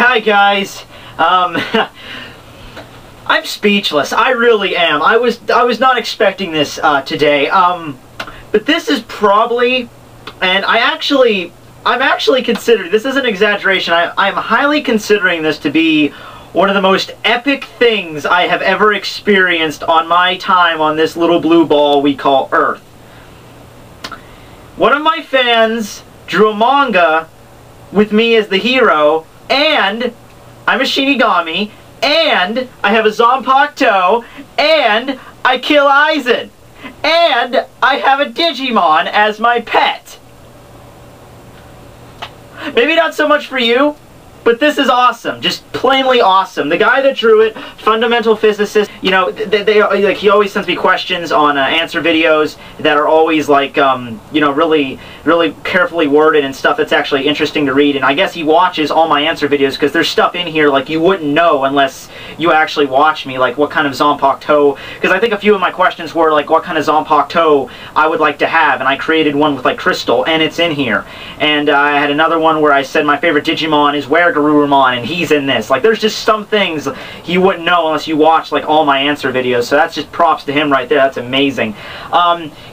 Hi guys, I'm speechless. I really am. I was not expecting this today. But this is probably, and I'm actually considering, this is an exaggeration, I'm highly considering this to be one of the most epic things I have ever experienced on my time on this little blue ball we call Earth. One of my fans drew a manga with me as the hero, and I'm a Shinigami, and I have a Zanpakuto, and I kill Aizen, and I have a Digimon as my pet. Maybe not so much for you, but this is awesome. Just plainly awesome. The guy that drew it, FundamentalPhysicist, you know, like, he always sends me questions on answer videos that are always like, you know, really carefully worded and stuff that's actually interesting to read. And I guess he watches all my answer videos because there's stuff in here like you wouldn't know unless you actually watch me, like what kind of Zanpakuto. Because I think a few of my questions were like what kind of Zanpakuto I would like to have, and I created one with like crystal, and it's in here. And I had another one where I said my favorite Digimon is Garurumon, and he's in this. Like, there's just some things you wouldn't know unless you watch like all my answer videos, so that's just props to him right there. That's amazing.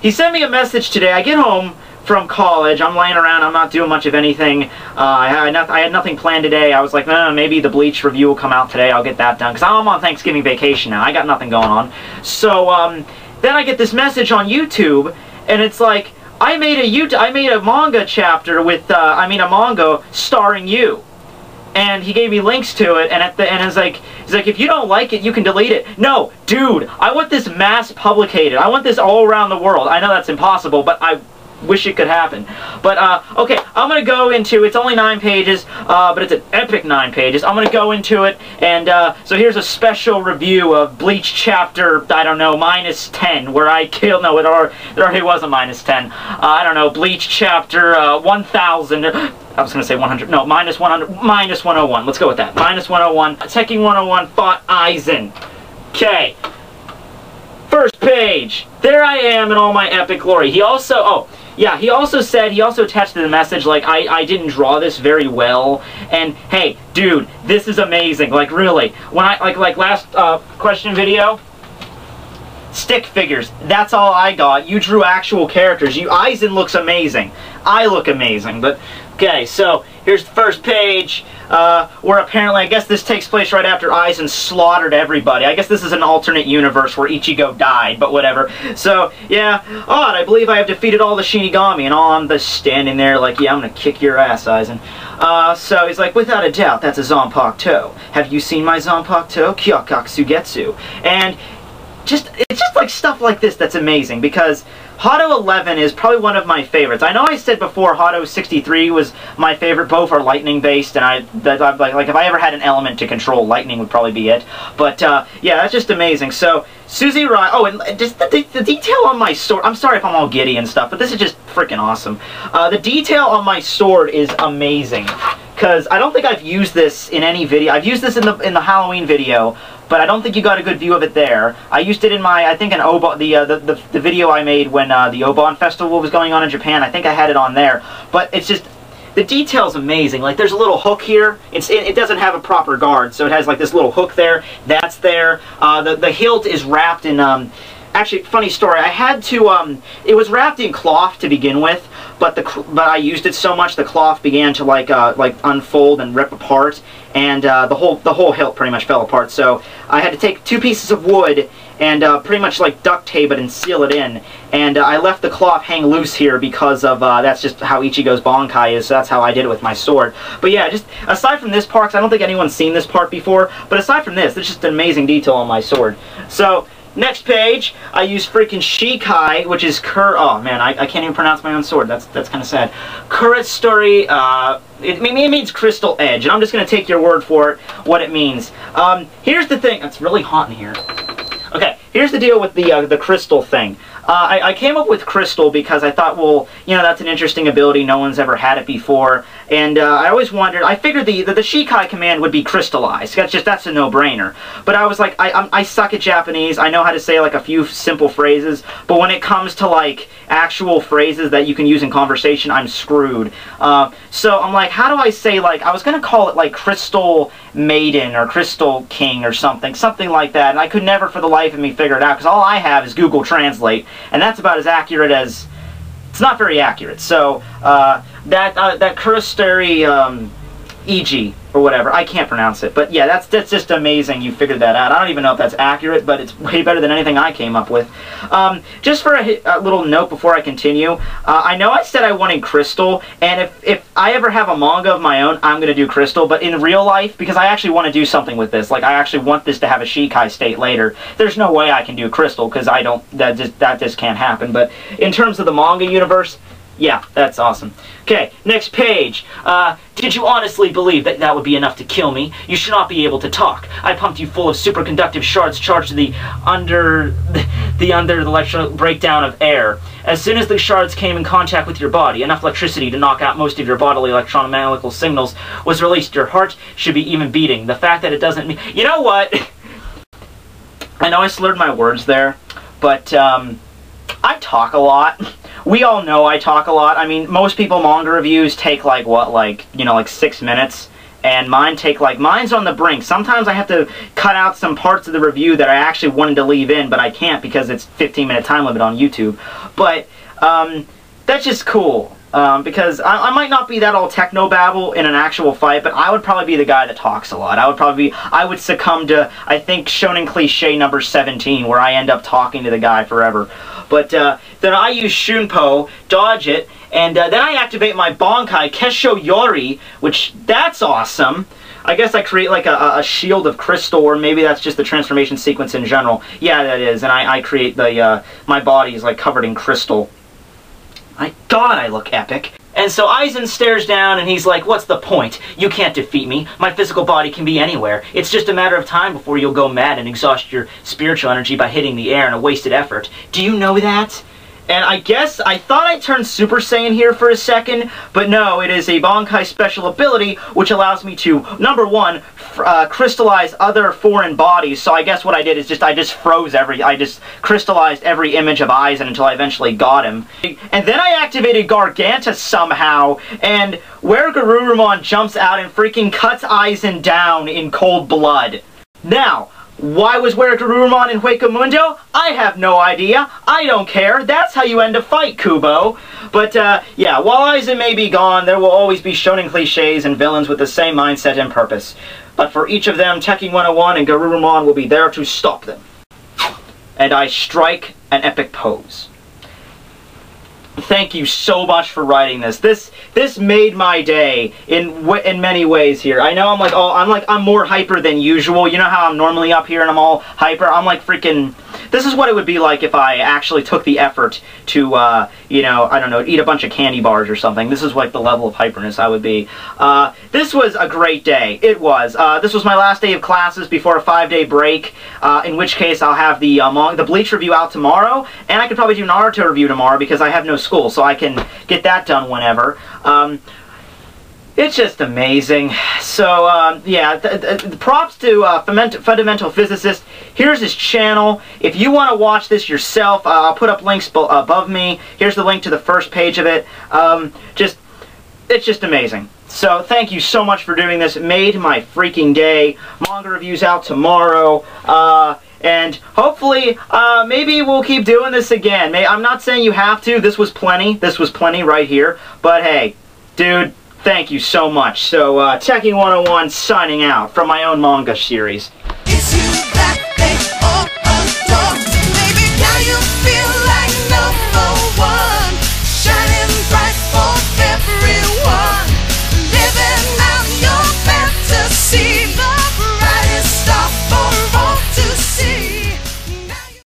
He sent me a message today. I get home from college, I'm laying around, I'm not doing much of anything. I had nothing planned today. I was like, no, maybe the Bleach review will come out today, I'll get that done, because I'm on Thanksgiving vacation now. I got nothing going on. So then I get this message on YouTube, and it's like, I made a manga chapter with a manga starring you. And he gave me links to it, and he's like, if you don't like it, you can delete it. No, dude, I want this mass publicated. I want this all around the world. I know that's impossible, but I wish it could happen. But, okay, I'm going to go into, it's only 9 pages, but it's an epic 9 pages. I'm going to go into it, and, so here's a special review of Bleach chapter, I don't know, -10, where I killed, no, there already was a -10. I don't know, Bleach chapter, 1000, I was going to say 100, no, -101, let's go with that, -101, Tekking101 fought Aizen. Okay. First page. There I am in all my epic glory. He also, oh, yeah, he also attached to the message, like, I didn't draw this very well, and, hey, dude, this is amazing, like, really. When I, like last, question video, stick figures, that's all I got. You drew actual characters. Aizen looks amazing. I look amazing, but, okay, so, here's the first page, where apparently, I guess this takes place right after Aizen slaughtered everybody. I guess this is an alternate universe where Ichigo died, but whatever. So, yeah, odd, I believe I have defeated all the Shinigami, and all I'm just standing there like, yeah, I'm gonna kick your ass, Aizen. So he's like, without a doubt, that's a Zanpakuto. Have you seen my Zanpakuto? Kyokaksugetsu. And it's just like stuff like this that's amazing, because Hado 11 is probably one of my favorites. I know I said before Hado 63 was my favorite. Both are lightning based, and like if I ever had an element to control, lightning would probably be it. But yeah, that's just amazing. So Suzy Rai, oh, and just the detail on my sword. I'm sorry if I'm all giddy and stuff, but this is just freaking awesome. The detail on my sword is amazing, because I don't think I've used this in any video. I've used this in the Halloween video, but I don't think you got a good view of it there. I used it in my, I think, an Obon, the video I made when the Obon Festival was going on in Japan. I think I had it on there. But it's just, the detail's amazing. Like, there's a little hook here. It doesn't have a proper guard, so it has like this little hook there. That's there. The hilt is wrapped in, actually, funny story. I had to, it was wrapped in cloth to begin with, but I used it so much the cloth began to like unfold and rip apart, and the whole hilt pretty much fell apart. So I had to take 2 pieces of wood and pretty much like duct tape it and seal it in. And I left the cloth hang loose here because of that's just how Ichigo's Bankai is. So that's how I did it with my sword. But yeah, just aside from this part, 'cause I don't think anyone's seen this part before. But aside from this, there's just an amazing detail on my sword. So. Next page, I use freaking Shikai, which is oh man, I can't even pronounce my own sword, that's kind of sad. Kuretsutori, it means crystal edge, and I'm just going to take your word for it, what it means. Here's the thing, it's really hot in here. Okay, here's the deal with the crystal thing. I came up with crystal because I thought, well, you know, that's an interesting ability, no one's ever had it before, and I always wondered, I figured the Shikai command would be crystallized. That's a no-brainer. But I was like, I suck at Japanese. I know how to say like a few simple phrases, but when it comes to like actual phrases that you can use in conversation, I'm screwed. So I'm like, how do I say, like, I was going to call it like Crystal Maiden or Crystal King or something like that, and I could never for the life of me figure it out, because all I have is Google Translate, and that's about as accurate as... It's not very accurate. So, that Kurosteri, EG, or whatever, I can't pronounce it, but yeah, that's just amazing you figured that out. I don't even know if that's accurate, but it's way better than anything I came up with. Just for a little note before I continue, I know I said I wanted Crystal, and if I ever have a manga of my own, I'm going to do Crystal, but in real life, because I actually want to do something with this, like I actually want this to have a Shikai state later, there's no way I can do Crystal, because that just can't happen, but in terms of the manga universe, yeah, that's awesome. Okay, next page. Did you honestly believe that would be enough to kill me? You should not be able to talk. I pumped you full of superconductive shards charged to the electrical breakdown of air. As soon as the shards came in contact with your body, enough electricity to knock out most of your bodily electromagnetic signals was released. Your heart should be even beating. The fact that it doesn't mean... You know what? I know I slurred my words there, but I talk a lot. We all know I talk a lot. I mean, most people manga reviews take like, what, like, you know, like 6 minutes. And mine take like, mine's on the brink. Sometimes I have to cut out some parts of the review that I actually wanted to leave in, but I can't because it's 15-minute time limit on YouTube. But, that's just cool. Because I might not be that all techno-babble in an actual fight, but I would probably be the guy that talks a lot. I would succumb to, I think, shonen cliche number 17, where I end up talking to the guy forever. But then I use Shunpo, dodge it, and then I activate my Bankai Kesho Yori, which, that's awesome. I guess I create like a shield of crystal, or maybe that's just the transformation sequence in general. Yeah, that is, and I create my body is like covered in crystal. My God, I look epic. And so Aizen stares down and he's like, what's the point? You can't defeat me. My physical body can be anywhere. It's just a matter of time before you'll go mad and exhaust your spiritual energy by hitting the air in a wasted effort. Do you know that? And I guess, I thought I turned Super Saiyan here for a second, but no, it is a Bankai special ability, which allows me to, number one, crystallize other foreign bodies. So I guess what I did is I just crystallized every image of Aizen until I eventually got him. And then I activated Garganta somehow, and where Garurumon jumps out and freaking cuts Aizen down in cold blood. Now, why was Garurumon in Hueco Mundo? I have no idea. I don't care. That's how you end a fight, Kubo. But, yeah, while Aizen may be gone, there will always be shonen cliches and villains with the same mindset and purpose. But for each of them, Tekking101 and Garurumon will be there to stop them. And I strike an epic pose. Thank you so much for writing this. This made my day in many ways here. I know I'm more hyper than usual. You know how I'm normally up here and I'm all hyper? I'm like freaking... This is what it would be like if I actually took the effort to, you know, I don't know, eat a bunch of candy bars or something. This is like the level of hyperness I would be. This was a great day. It was. This was my last day of classes before a 5-day break, in which case I'll have the Bleach review out tomorrow, and I could probably do Naruto review tomorrow because I have no school, so I can get that done whenever. It's just amazing. So, yeah, the props to FundamentalPhysicist. Here's his channel. If you want to watch this yourself, I'll put up links above me. Here's the link to the first page of it. It's just amazing. So, thank you so much for doing this. It made my freaking day. Manga review's out tomorrow. And hopefully, maybe we'll keep doing this again. I'm not saying you have to. This was plenty. This was plenty right here. But hey, dude, thank you so much. So, Tekking101 signing out from my own manga series.